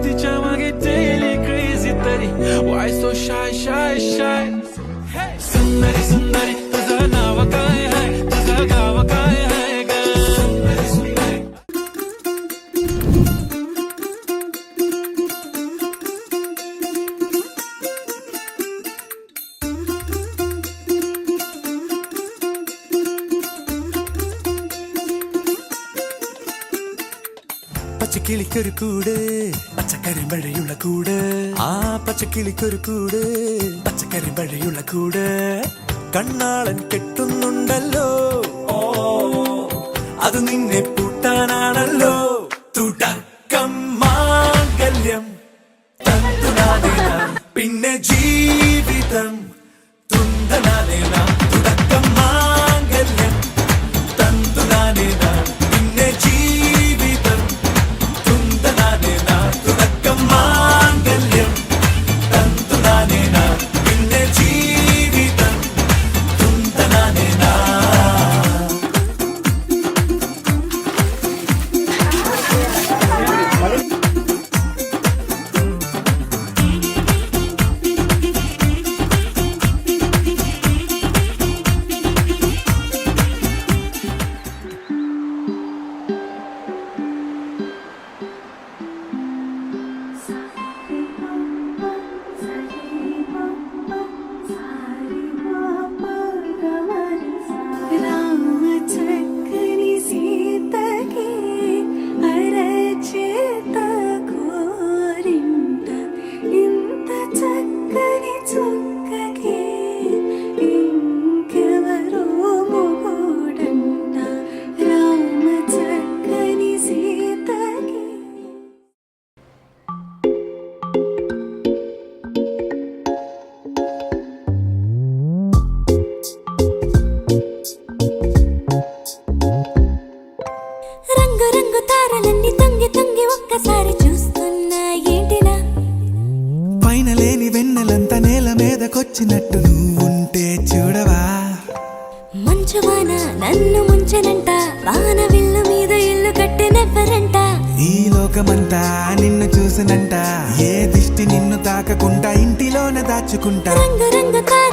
crazy time I get daily crazy tari. Why so shy, shy, shy? Hey, sundari, sundari, tuza naam काय hai, tuza gav काय hai ga. Sundari, sundari. പച്ചക്കിളിക്കൊരു കൂട് പച്ചക്കരിമ്പഴയുള്ള കൂട് ആ പച്ചക്കിളിക്കൊരു കൂട് പച്ചക്കരിമ്പഴയുള്ള കൂട് കണ്ണാളൻ കെട്ടുന്നുണ്ടല്ലോ അത് നിന്നെ പൂട്ടാനാണല്ലോ തുടക്കം മാംഗല്യം തന്തുനാനേ നാം പിന്നെ ജീവിതം തുന്തനാനേ നാം തുടക്കം മാംഗല്യം തന്തുനാനേ നാം പിന്നെ ജീവിതം തുന്തനാനേ നാം തുടക്കം മാംഗല്യം തന്തുനാനേ നാം പിന്നെ ജീവിതം തുന്തനാനേ നാം పైనలేని వెన్నెలంత నేల మీదకొచ్చినట్టు నువ్వుంటే చూడవా మంచువాన నన్ను ముంచనంట వాన విల్లు మీద ఇల్లు కట్టినెవ్వరంట ఈ లోకమంతా నిన్ను చూసినంట ఏ దిష్టి నిన్ను తాకకుండా ఇంటిలోనే దాచుకుంటా రంగు రంగు తార